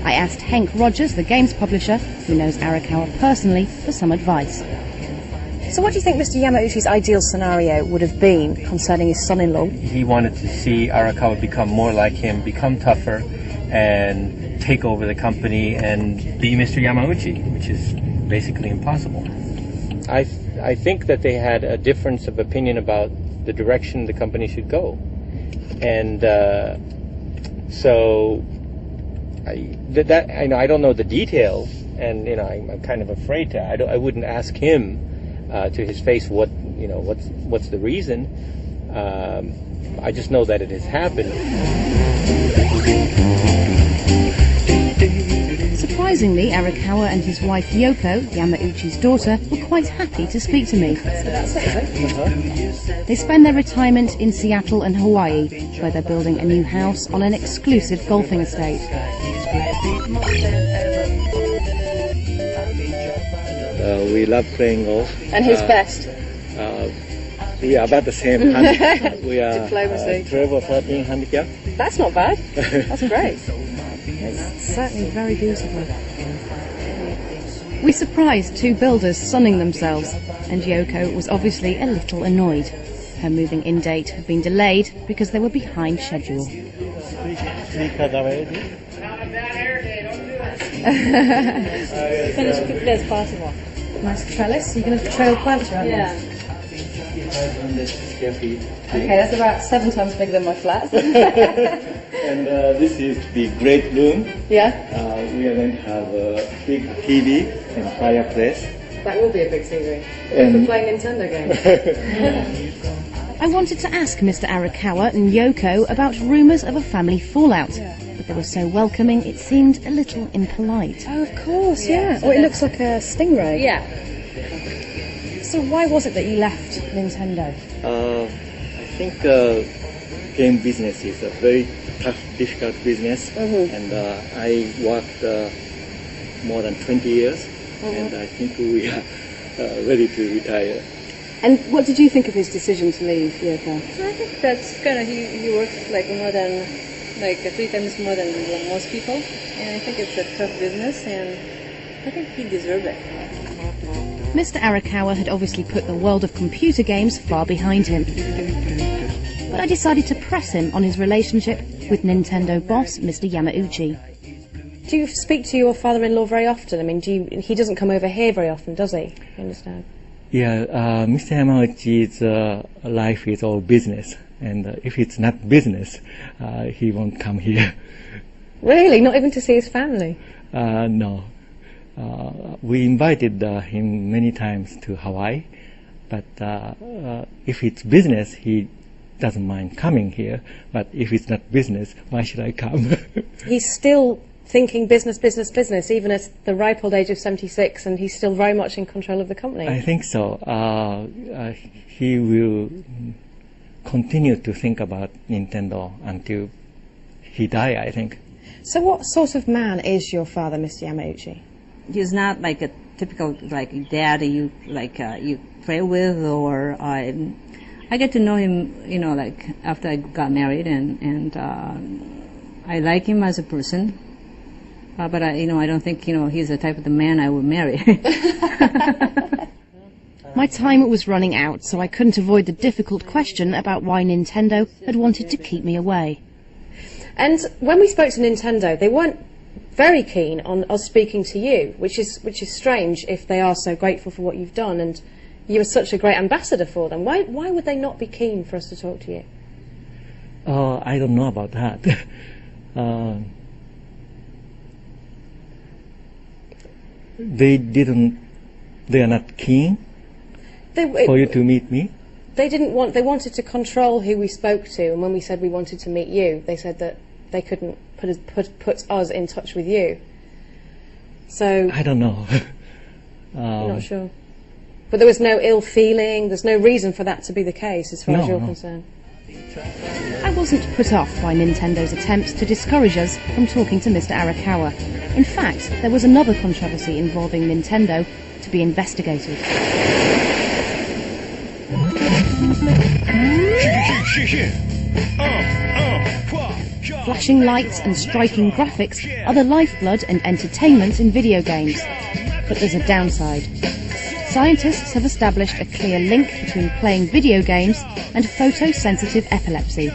I asked Henk Rogers, the games publisher, who knows Arakawa personally, for some advice. So what do you think Mr. Yamauchi's ideal scenario would have been concerning his son-in-law? He wanted to see Arakawa become more like him, become tougher, and take over the company and be Mr. Yamauchi, which is basically impossible. I think that they had a difference of opinion about the direction the company should go. And so I don't know the details, and I'm kind of afraid to. I wouldn't ask him to his face what's the reason. I just know that it has happened. Surprisingly, Arakawa and his wife Yoko, Yamauchi's daughter, were quite happy to speak to me. They spend their retirement in Seattle and Hawaii, where they're building a new house on an exclusive golfing estate. We love playing golf. And who's best? We are about the same. We are Diplomacy. 12 or 13 handicap. That's not bad. That's great. It's certainly very beautiful. We surprised two builders sunning themselves, and Yoko was obviously a little annoyed. Her moving in date had been delayed because they were behind schedule. Finish quickly as possible. Nice trellis. You're going to trail plants around them? Yeah. Okay, that's about 7 times bigger than my flat. And this is the great room. Yeah. We are going to have a big TV and fireplace. That will be a big TV. For playing Nintendo games. I wanted to ask Mr. Arakawa and Yoko about rumours of a family fallout, but they were so welcoming it seemed a little impolite. Oh, of course, yeah. Oh, it looks like a stingray. Yeah. So why was it that you left Nintendo? I think game business is a very tough, difficult business, and I worked more than 20 years, and I think we are ready to retire. And what did you think of his decision to leave, Yoko? I think that's kind of, he works like more than, 3 times more than most people, and I think it's a tough business, and I think he deserved it. Mr. Arakawa had obviously put the world of computer games far behind him. But I decided to press him on his relationship with Nintendo boss, Mr. Yamauchi. Do you speak to your father-in-law very often? I mean, he doesn't come over here very often, does he? I understand. Yeah, Mr. Yamauchi's life is all business, and if it's not business, he won't come here. Really? Not even to see his family? No. We invited him many times to Hawaii, but if it's business, he doesn't mind coming here. But if it's not business, why should I come? He's still thinking business, business, business, even at the ripe old age of 76, and he's still very much in control of the company. I think so. He will continue to think about Nintendo until he die, I think. So what sort of man is your father, Mr. Yamauchi? He's not like a typical dad you you play with, or I get to know him, after I got married, and I like him as a person, but I don't think he's the type of the man I would marry. My time was running out, so I couldn't avoid the difficult question about why Nintendo had wanted to keep me away. And when we spoke to Nintendo, they weren't very keen on us speaking to you, which is strange if they are so grateful for what you've done, and you were such a great ambassador for them. Why would they not be keen for us to talk to you? I don't know about that. They are not keen for you to meet me? They wanted to control who we spoke to, and when we said we wanted to meet you, they said that they couldn't put us in touch with you. So I don't know. I'm not sure. But there was no ill feeling, there's no reason for that to be the case as far as you're concerned. I wasn't put off by Nintendo's attempts to discourage us from talking to Mr. Arakawa. In fact, there was another controversy involving Nintendo to be investigated. flashing lights and striking graphics are the lifeblood and entertainment in video games. But there's a downside. Scientists have established a clear link between playing video games and photosensitive epilepsy.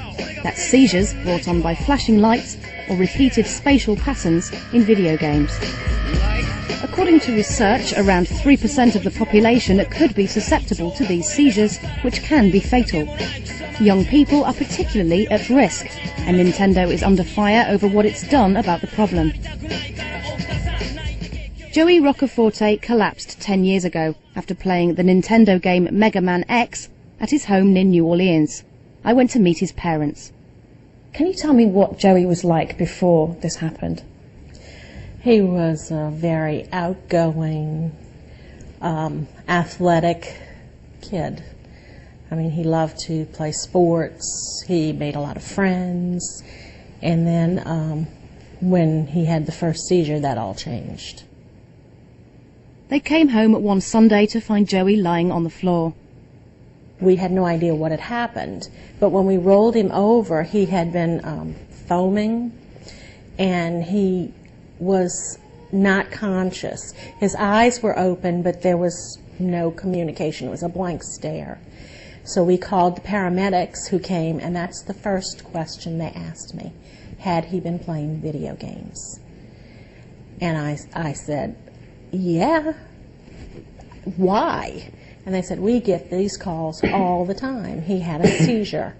That's seizures brought on by flashing lights or repeated spatial patterns in video games. According to research, around 3% of the population could be susceptible to these seizures, which can be fatal. Young people are particularly at risk, and Nintendo is under fire over what it's done about the problem. Joey Roccaforte collapsed 10 years ago after playing the Nintendo game Mega Man X at his home near New Orleans. I went to meet his parents. Can you tell me what Joey was like before this happened? He was a very outgoing, athletic kid. I mean, he loved to play sports. He made a lot of friends. And then when he had the first seizure, that all changed. They came home one Sunday to find Joey lying on the floor. We had no idea what had happened, but when we rolled him over, he had been foaming, and he was not conscious. His eyes were open, but there was no communication. It was a blank stare. So we called the paramedics who came, and that's the first question they asked me. Had he been playing video games? And I said, yeah. Why? And they said, we get these calls all the time. He had a seizure.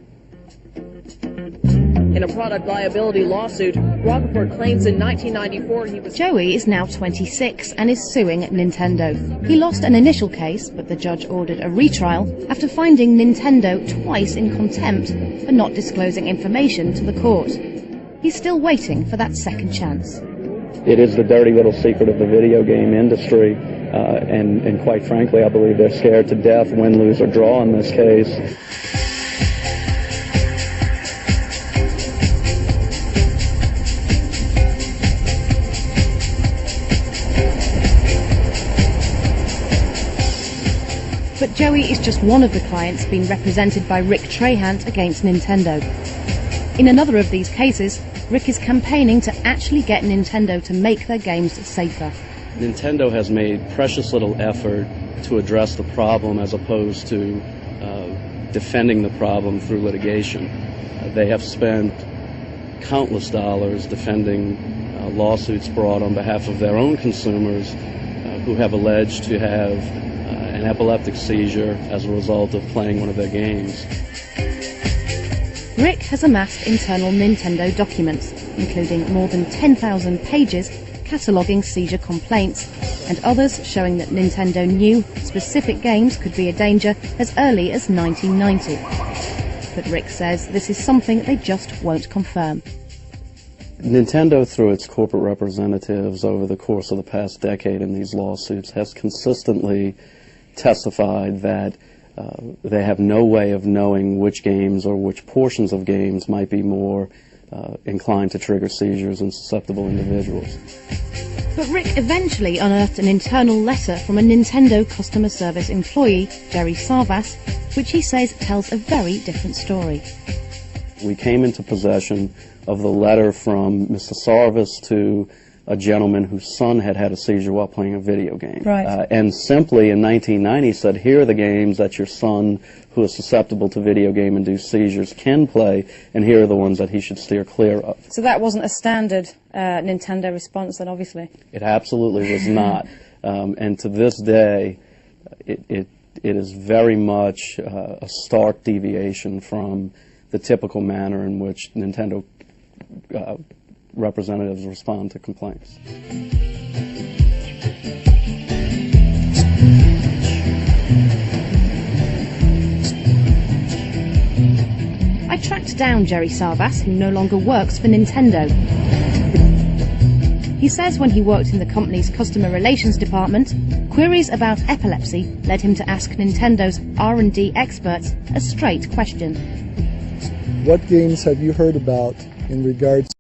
In a product liability lawsuit, Roccaforte claims in 1994 he was... Joey is now 26 and is suing Nintendo. He lost an initial case, but the judge ordered a retrial after finding Nintendo twice in contempt for not disclosing information to the court. He's still waiting for that second chance. It is the dirty little secret of the video game industry, and quite frankly, I believe they're scared to death, win, lose, or draw in this case. But Joey is just one of the clients being represented by Rick Trahant against Nintendo. In another of these cases, Rick is campaigning to actually get Nintendo to make their games safer. Nintendo has made precious little effort to address the problem as opposed to defending the problem through litigation. They have spent countless dollars defending lawsuits brought on behalf of their own consumers who have alleged to have an epileptic seizure as a result of playing one of their games. Rick has amassed internal Nintendo documents, including more than 10,000 pages cataloguing seizure complaints, and others showing that Nintendo knew specific games could be a danger as early as 1990. But Rick says this is something they just won't confirm. Nintendo, through its corporate representatives over the course of the past decade in these lawsuits, has consistently testified that they have no way of knowing which games or which portions of games might be more inclined to trigger seizures in susceptible individuals. But Rick eventually unearthed an internal letter from a Nintendo customer service employee, Jerry Sarvas, which he says tells a very different story. We came into possession of the letter from Mr. Sarvas to a gentleman whose son had had a seizure while playing a video game. Right. And simply in 1990 said, here are the games that your son, who is susceptible to video game-induced seizures, can play, and here are the ones that he should steer clear of. So that wasn't a standard Nintendo response then, obviously? It absolutely was not. And to this day, it is very much a stark deviation from the typical manner in which Nintendo representatives respond to complaints. I tracked down Jerry Sarvas, who no longer works for Nintendo. He says when he worked in the company's customer relations department, queries about epilepsy led him to ask Nintendo's R&D experts a straight question. What games have you heard about in regards